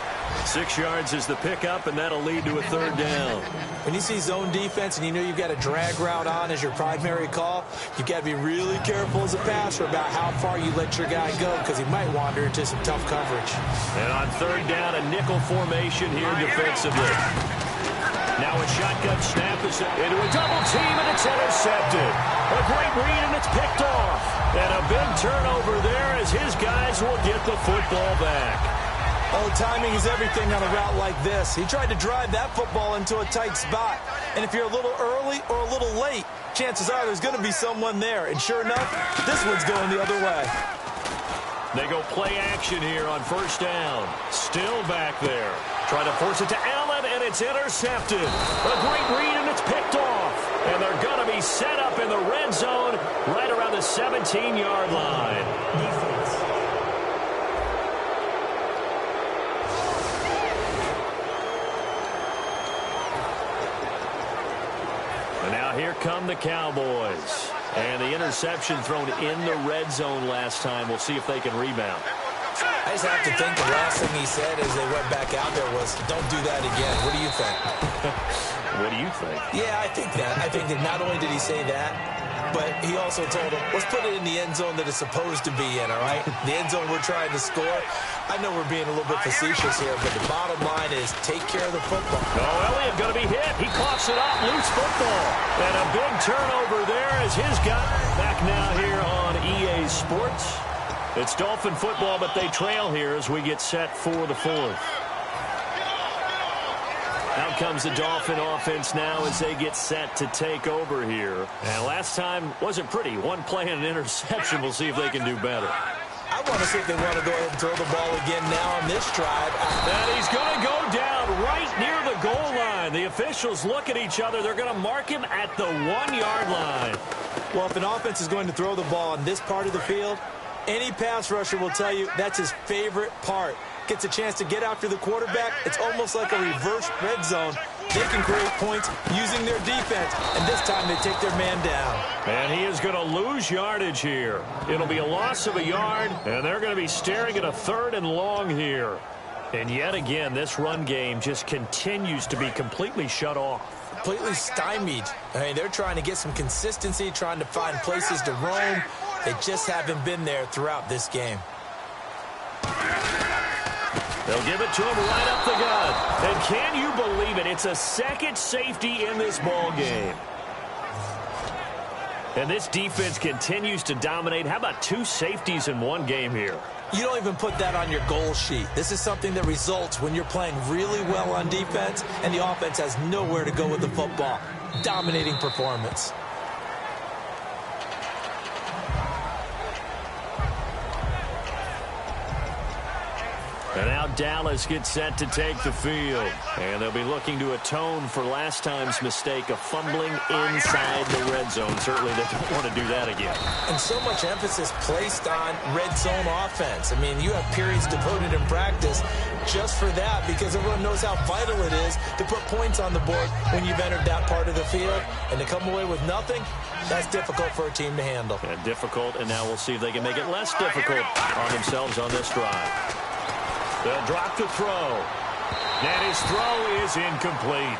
Speaker 2: 6 yards is the pickup, and that'll lead to a third down.
Speaker 3: When you see zone defense and you know you've got a drag route on as your primary call, you've got to be really careful as a passer about how far you let your guy go, because he might wander into some tough coverage.
Speaker 2: And on third down, a nickel formation here defensively. Now a shotgun snap is into a double team, and it's intercepted. A great read, and it's picked off. And a big turnover there as his guys will get the football back.
Speaker 3: Oh, timing is everything on a route like this. He tried to drive that football into a tight spot. And if you're a little early or a little late, chances are there's going to be someone there. And sure enough, this one's going the other way.
Speaker 2: They go play action here on first down. Still back there. Trying to force it to Allen, and it's intercepted. A great read, and it's picked off. And they're going to be set up in the red zone right around the 17-yard line.
Speaker 4: Defense.
Speaker 2: And now here come the Cowboys. And the interception thrown in the red zone last time. We'll see if they can rebound.
Speaker 3: I just have to think the last thing he said as they went back out there was, don't do that again. What do you think?
Speaker 2: What do you think?
Speaker 3: Yeah, I think that. I think that not only did he say that, but he also told him, let's put it in the end zone that it's supposed to be in, all right? The end zone we're trying to score. I know we're being a little bit facetious here, but the bottom line is take care of the football.
Speaker 2: Oh, Elliott going to be hit. He coughs it up. Loose football. And a big turnover there as his guy back now here on EA Sports. It's Dolphin football, but they trail here as we get set for the fourth. Out comes the Dolphin offense now as they get set to take over here. And last time wasn't pretty. One play and an interception. We'll see if they can do better.
Speaker 3: I want to see if they want to go ahead and throw the ball again now on this drive.
Speaker 2: And he's going to go down right near the goal line. The officials look at each other. They're going to mark him at the 1-yard line.
Speaker 3: Well, if an offense is going to throw the ball on this part of the field, any pass rusher will tell you that's his favorite part. Gets a chance to get after the quarterback. It's almost like a reverse red zone. They can create points using their defense, and this time they take their man down.
Speaker 2: And he is going to lose yardage here. It'll be a loss of a yard, and they're going to be staring at a 3rd and long here. And yet again, this run game just continues to be completely shut off.
Speaker 3: Completely stymied. I mean, they're trying to get some consistency, trying to find places to roam. They just haven't been there throughout this game.
Speaker 2: They'll give it to him right up the gut. And can you believe it? It's a second safety in this ball game. And this defense continues to dominate. How about 2 safeties in one game here?
Speaker 3: You don't even put that on your goal sheet. This is something that results when you're playing really well on defense and the offense has nowhere to go with the football. Dominating performance.
Speaker 2: And now Dallas gets set to take the field. And they'll be looking to atone for last time's mistake of fumbling inside the red zone. Certainly they don't want to do that again.
Speaker 3: And so much emphasis placed on red zone offense. I mean, you have periods devoted in practice just for that because everyone knows how vital it is to put points on the board when you've entered that part of the field. And to come away with nothing, that's difficult for a team to handle.
Speaker 2: And difficult, and now we'll see if they can make it less difficult on themselves on this drive. They'll drop the throw. And his throw is incomplete.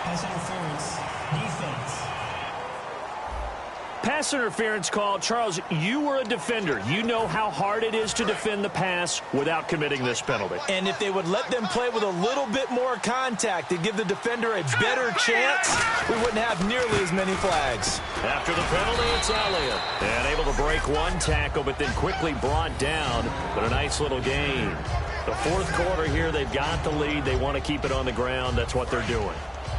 Speaker 4: Pass interference. Defense.
Speaker 2: Pass interference call. Charles, you were a defender. You know how hard it is to defend the pass without committing this penalty.
Speaker 3: And if they would let them play with a little bit more contact to give the defender a better chance, we wouldn't have nearly as many flags.
Speaker 2: After the penalty, it's Elliott. And able to break one tackle, but then quickly brought down. But a nice little gain. The fourth quarter here, they've got the lead. They want to keep it on the ground. That's what they're doing.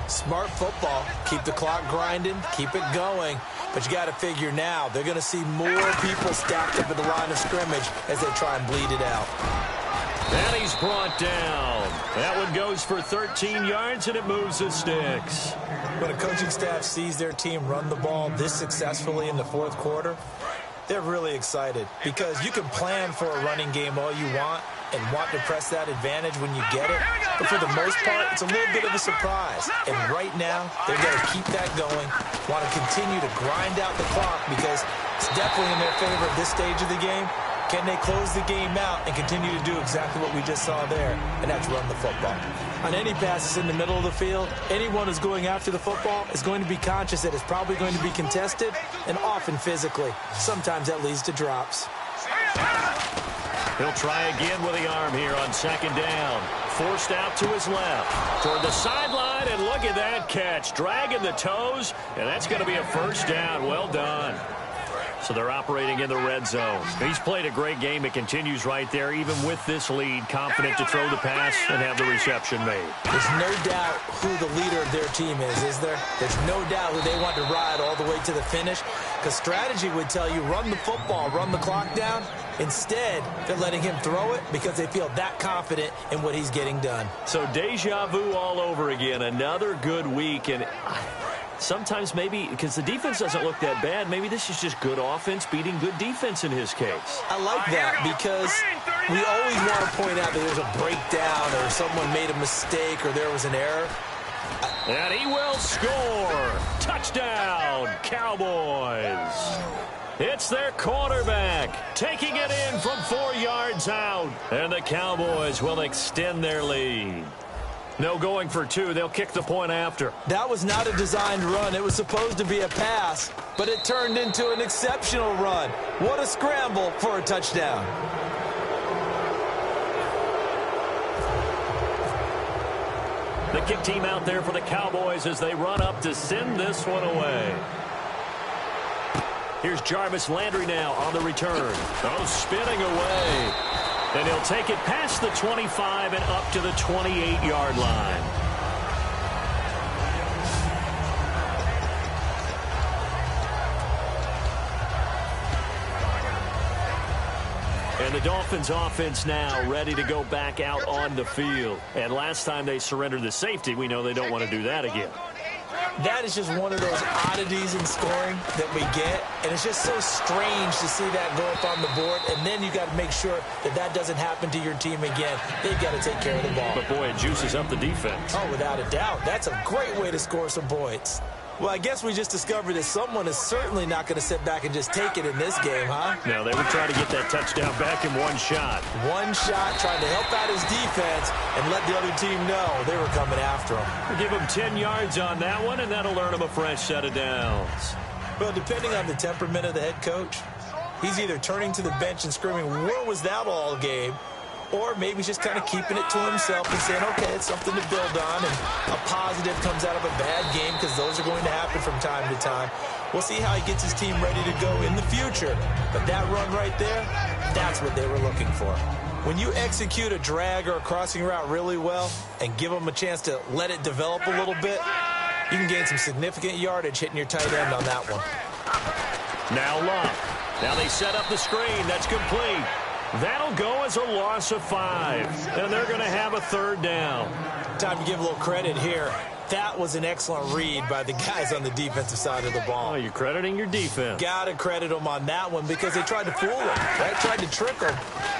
Speaker 3: Smart football. Keep the clock grinding. Keep it going. But you got to figure now, they're going to see more people stacked up at the line of scrimmage as they try and bleed it out.
Speaker 2: And he's brought down. That one goes for 13 yards, and it moves the sticks.
Speaker 3: When a coaching staff sees their team run the ball this successfully in the fourth quarter, they're really excited because you can plan for a running game all you want and want to press that advantage when you get it. But for the most part, it's a little bit of a surprise. And right now, they're going to keep that going, want to continue to grind out the clock because it's definitely in their favor at this stage of the game. Can they close the game out and continue to do exactly what we just saw there, and that's run the football? On any passes in the middle of the field, anyone who's going after the football is going to be conscious that it's probably going to be contested and often physically. Sometimes that leads to drops.
Speaker 2: He'll try again with the arm here on second down. Forced out to his left. Toward the sideline, and look at that catch. Dragging the toes, and that's going to be a first down. Well done. So they're operating in the red zone. He's played a great game. It continues right there, even with this lead. Confident to throw the pass and have the reception made.
Speaker 3: There's no doubt who the leader of their team is there? There's no doubt who they want to ride all the way to the finish. Because strategy would tell you, run the football, run the clock down. Instead, they're letting him throw it because they feel that confident in what he's getting done.
Speaker 2: So deja vu all over again. Another good week. And sometimes maybe, because the defense doesn't look that bad, maybe this is just good offense beating good defense in his case.
Speaker 3: I like that because We always want to point out that there's a breakdown or someone made a mistake or there was an error.
Speaker 2: And he will score. Touchdown, Cowboys. It's their quarterback taking it in from 4 yards out. And the Cowboys will extend their lead. No going for two. They'll kick the point after.
Speaker 3: That was not a designed run. It was supposed to be a pass, but it turned into an exceptional run. What a scramble for a touchdown.
Speaker 2: The kick team out there for the Cowboys as they run up to send this one away. Here's Jarvis Landry now on the return. Oh, spinning away. And he'll take it past the 25 and up to the 28-yard line. And the Dolphins offense now ready to go back out on the field. And last time they surrendered the safety, we know they don't want to do that again.
Speaker 3: That is just one of those oddities in scoring that we get. And it's just so strange to see that go up on the board. And then you got to make sure that that doesn't happen to your team again. They've got to take care of the ball.
Speaker 2: But, boy, it juices up the defense.
Speaker 3: Oh, without a doubt. That's a great way to score some points. Well, I guess we just discovered that someone is certainly not going to sit back and just take it in this game, huh?
Speaker 2: No, they were trying to get that touchdown back in one shot.
Speaker 3: One shot, trying to help out his defense and let the other team know they were coming after him.
Speaker 2: Give him 10 yards on that one, and that'll earn him a fresh set of downs.
Speaker 3: Well, depending on the temperament of the head coach, he's either turning to the bench and screaming, "Where was that all game?" Or maybe just kind of keeping it to himself and saying, okay, it's something to build on, and a positive comes out of a bad game because those are going to happen from time to time. We'll see how he gets his team ready to go in the future. But that run right there, that's what they were looking for. When you execute a drag or a crossing route really well and give them a chance to let it develop a little bit, you can gain some significant yardage hitting your tight end on that one.
Speaker 2: Now Love. Now they set up the screen. That's complete. That'll go as a loss of 5. And they're going to have a third down.
Speaker 3: Time to give a little credit here. That was an excellent read by the guys on the defensive side of the ball.
Speaker 2: Oh, you're crediting your defense.
Speaker 3: Got to credit them on that one because they tried to fool him. Right? Tried to trick him.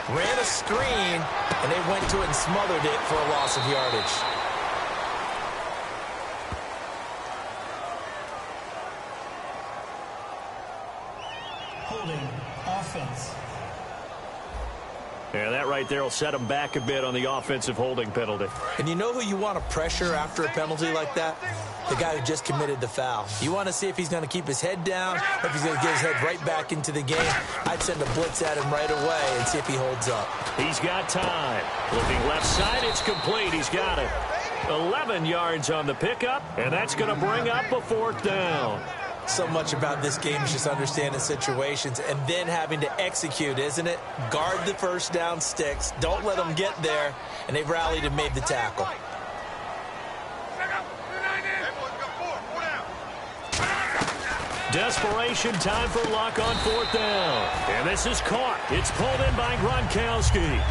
Speaker 3: Ran a screen, and they went to it and smothered it for a loss of yardage.
Speaker 4: Holding offense.
Speaker 2: Yeah, that right there will set them back a bit on the offensive holding penalty.
Speaker 3: And you know who you want to pressure after a penalty like that? The guy who just committed the foul. You want to see if he's going to keep his head down or if he's going to get his head right back into the game. I'd send a blitz at him right away and see if he holds up.
Speaker 2: He's got time. Looking left side, it's complete. He's got it. 11 yards on the pickup, and that's going to bring up a fourth down.
Speaker 3: So much about this game is just understanding situations and then having to execute, isn't it? Guard the first down sticks. Don't let them get there. And they've rallied and made the tackle.
Speaker 2: Desperation time for Luck on fourth down. And this is caught. It's pulled in by Gronkowski.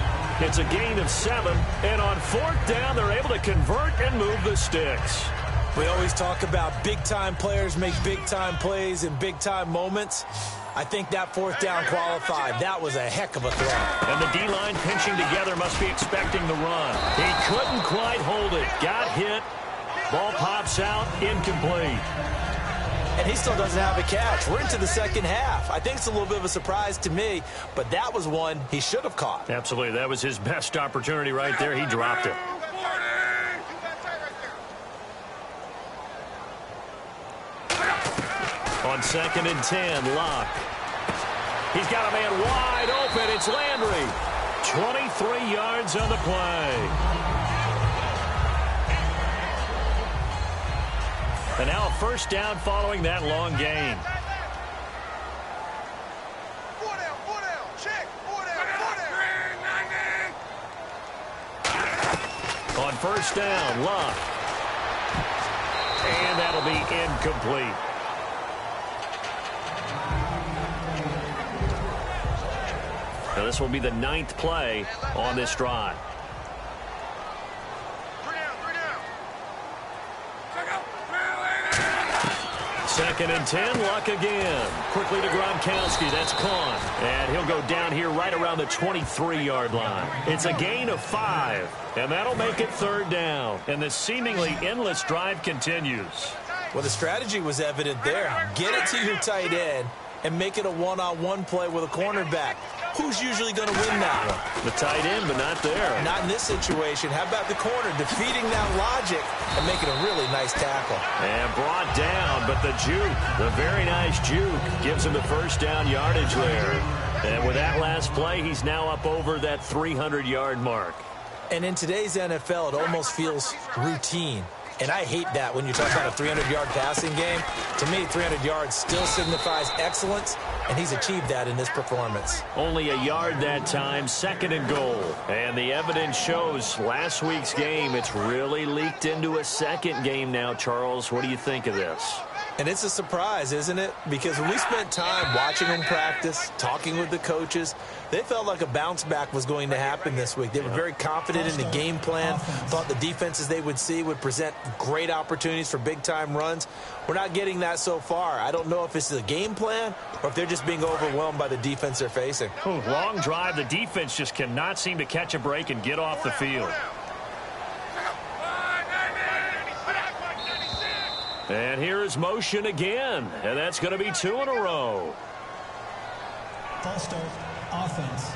Speaker 2: It's a gain of 7. And on fourth down, they're able to convert and move the sticks.
Speaker 3: We always talk about big-time players make big-time plays in big-time moments. I think that fourth down qualified. That was a heck of a throw.
Speaker 2: And the D-line pinching together must be expecting the run. He couldn't quite hold it. Got hit. Ball pops out. Incomplete.
Speaker 3: And he still doesn't have a catch. We're into the second half. I think it's a little bit of a surprise to me, but that was one he should have caught.
Speaker 2: Absolutely. That was his best opportunity right there. He dropped it. On 2nd and 10, Locke. He's got a man wide open. It's Landry. 23 yards on the play. And now a first down following that long gain. On first down, Locke. And that'll be incomplete. Now this will be the 9th play on this drive. 2nd and 10, Luck again. Quickly to Gronkowski, that's caught. And he'll go down here right around the 23-yard line. It's a gain of 5, and that'll make it 3rd down. And the seemingly endless drive continues.
Speaker 3: Well, the strategy was evident there. Get it to your tight end and make it a one-on-one play with a cornerback. Who's usually going to win that one?
Speaker 2: The tight end, but not there.
Speaker 3: Not in this situation. How about the corner defeating that logic and making a really nice tackle?
Speaker 2: And brought down, but the juke, the very nice juke, gives him the 1st down yardage there. And with that last play, he's now up over that 300-yard mark.
Speaker 3: And in today's NFL, it almost feels routine. And I hate that when you talk about a 300-yard passing game. To me, 300 yards still signifies excellence, and he's achieved that in this performance.
Speaker 2: Only a yard that time, 2nd and goal. And the evidence shows last week's game, it's really leaked into a second game now, Charles. What do you think of this?
Speaker 3: And it's a surprise, isn't it? Because when we spent time watching them practice, talking with the coaches, they felt like a bounce back was going to happen this week. They were very confident in the game plan, thought the defenses they would see would present great opportunities for big-time runs. We're not getting that so far. I don't know if it's the game plan or if they're just being overwhelmed by the defense they're facing.
Speaker 2: Long drive. The defense just cannot seem to catch a break and get off the field. And here is motion again, and that's going to be 2 in a row.
Speaker 4: False start, offense.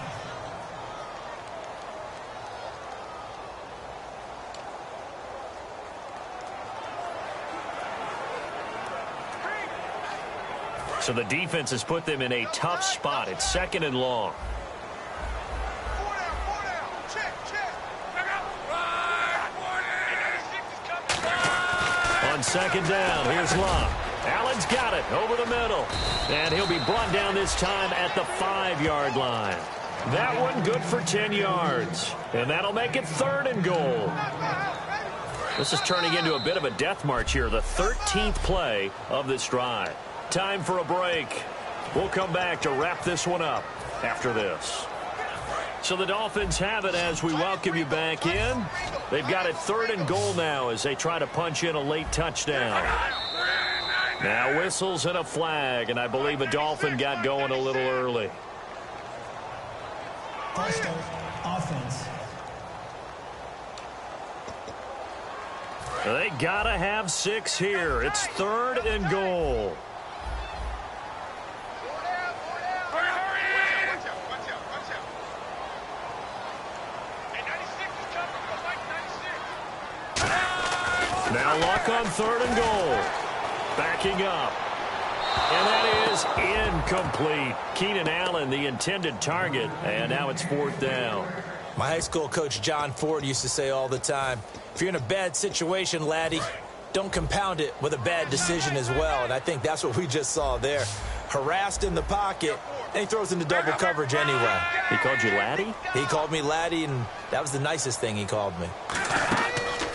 Speaker 2: So the defense has put them in a tough spot. It's 2nd and long. On 2nd down, here's Luck. Allen's got it over the middle. And he'll be brought down this time at the 5-yard line. That one good for 10 yards. And that'll make it 3rd and goal. This is turning into a bit of a death march here, the 13th play of this drive. Time for a break. We'll come back to wrap this one up after this. So the Dolphins have it as we welcome you back in. They've got it 3rd and goal now as they try to punch in a late touchdown. Now whistles and a flag, and I believe a Dolphin got going a little early.
Speaker 4: False start, offense.
Speaker 2: They gotta have 6 here. It's 3rd and goal. Now Luck on 3rd and goal. Backing up. And that is incomplete. Keenan Allen, the intended target, and now it's 4th down.
Speaker 3: My high school coach, John Ford, used to say all the time, if you're in a bad situation, laddie, don't compound it with a bad decision as well. And I think that's what we just saw there. Harassed in the pocket, and he throws into double coverage anyway.
Speaker 2: He called you laddie?
Speaker 3: He called me laddie, and that was the nicest thing he called me.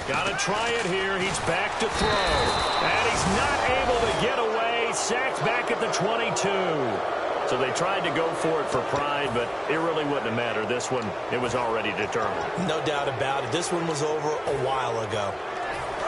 Speaker 2: Got to try it here. He's back to throw. And he's not able to get away. Sacked back at the 22. So they tried to go for it for pride, but it really wouldn't have mattered. This one, it was already determined.
Speaker 3: No doubt about it. This one was over a while ago.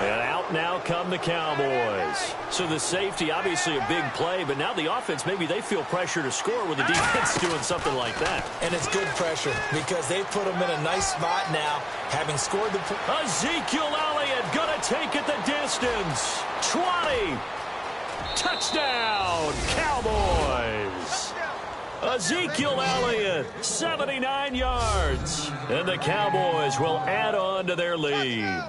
Speaker 2: And out now come the Cowboys. So the safety, obviously a big play, but now the offense, maybe they feel pressure to score with the defense doing something like that.
Speaker 3: And it's good pressure because they put them in a nice spot now, having scored the...
Speaker 2: Ezekiel Elliott gonna take it the distance. 20. Touchdown, Cowboys. Ezekiel Elliott, 79 yards. And the Cowboys will add on to their lead.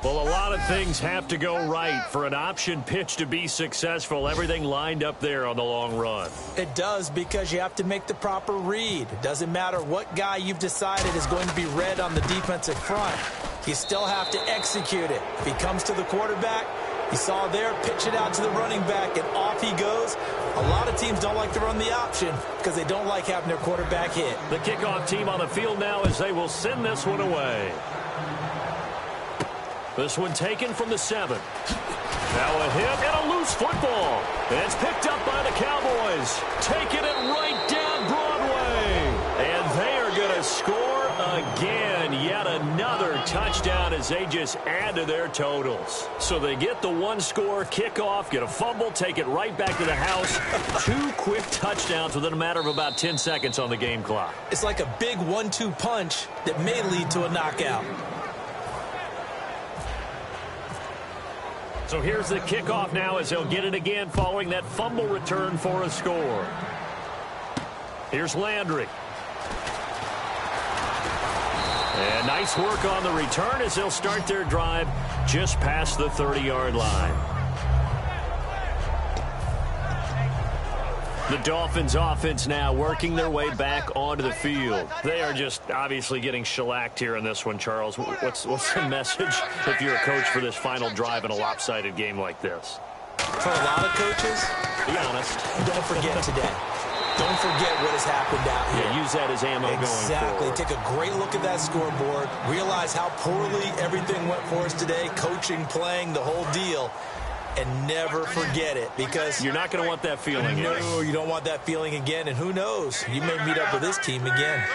Speaker 2: Well, a lot of things have to go right for an option pitch to be successful. Everything lined up there on the long run.
Speaker 3: It does, because you have to make the proper read. It doesn't matter what guy you've decided is going to be read on the defensive front. You still have to execute it. If he comes to the quarterback, you saw there, pitch it out to the running back, and off he goes. A lot of teams don't like to run the option because they don't like having their quarterback hit.
Speaker 2: The kickoff team on the field now as they will send this one away. This one taken from the 7. Now a hit and a loose football. And it's picked up by the Cowboys. Taking it right down Broadway. And they are going to score again, yet another touchdown as they just add to their totals. So they get the one-score kickoff, get a fumble, take it right back to the house. 2 quick touchdowns within a matter of about 10 seconds on the game clock.
Speaker 3: It's like a big 1-2 punch that may lead to a knockout.
Speaker 2: So here's the kickoff now as they'll get it again following that fumble return for a score. Here's Landry. And nice work on the return as they'll start their drive just past the 30-yard line. The Dolphins offense now working their way back onto the field. They are just obviously getting shellacked here in this one, Charles. What's the message if you're a coach for this final drive in a lopsided game like this?
Speaker 3: For a lot of coaches,
Speaker 2: be honest,
Speaker 3: don't forget today. Don't forget what has happened out here.
Speaker 2: Yeah, use that as ammo going forward.
Speaker 3: Exactly. Take a great look at that scoreboard. Realize how poorly everything went for us today. Coaching, playing, the whole deal. And never forget it, because
Speaker 2: you're not going to want that feeling.
Speaker 3: No, you don't want that feeling again. And who knows? You may meet up with this team again.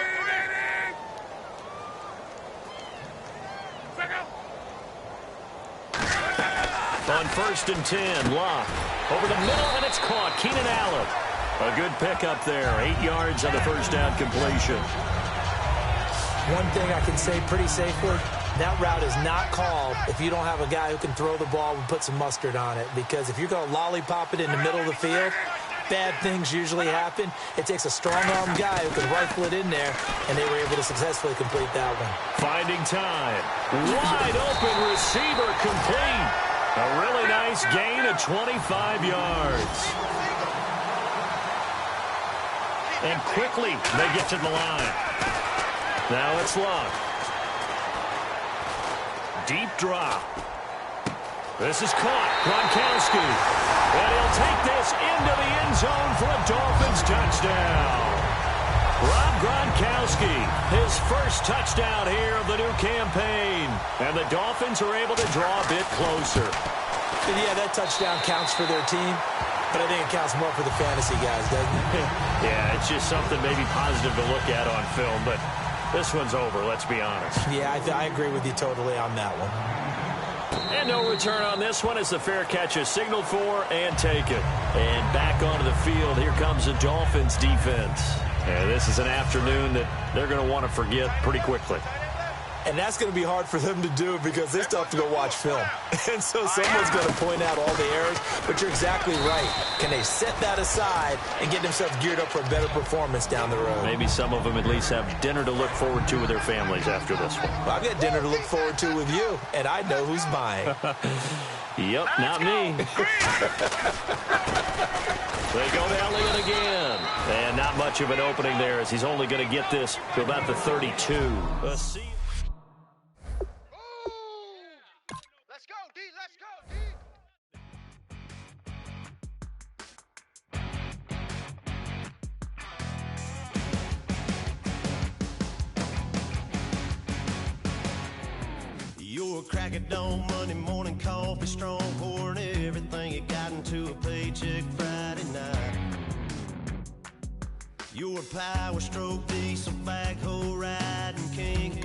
Speaker 2: On 1st and 10, Locke. Over the middle, and it's caught. Keenan Allen. A good pickup there. 8 yards on the first down completion.
Speaker 3: One thing I can say pretty safely, that route is not called if you don't have a guy who can throw the ball and put some mustard on it. Because if you're going to lollipop it in the middle of the field, bad things usually happen. It takes a strong-arm guy who can rifle it in there, and they were able to successfully complete that one.
Speaker 2: Finding time. Wide open receiver complete. A really nice gain of 25 yards. And quickly they get to the line. Now it's Locke. Deep drop. This is caught. Gronkowski. And he'll take this into the end zone for a Dolphins touchdown. Rob Gronkowski, his first touchdown here of the new campaign. And the Dolphins are able to draw a bit closer.
Speaker 3: And yeah, that touchdown counts for their team. But I think it counts more for the fantasy guys, doesn't it?
Speaker 2: Yeah, it's just something maybe positive to look at on film. But this one's over, let's be honest.
Speaker 3: Yeah, I agree with you totally on that one.
Speaker 2: And no return on this one as the fair catch is signaled for and taken. And back onto the field, here comes the Dolphins defense. And this is an afternoon that they're going to want to forget pretty quickly.
Speaker 3: And that's going to be hard for them to do because they still have to go watch film. And so someone's going to point out all the errors. But you're exactly right. Can they set that aside and get themselves geared up for a better performance down the road?
Speaker 2: Maybe some of them at least have dinner to look forward to with their families after this one.
Speaker 3: Well, I've got dinner to look forward to with you, and I know who's buying.
Speaker 2: Yep, not me. They go down it again. And not much of an opening there as he's only going to get this to about the 32.
Speaker 6: Your crack at dawn, Monday morning coffee, strong pouring everything you got into a paycheck Friday night. Your power stroke diesel backhoe riding king.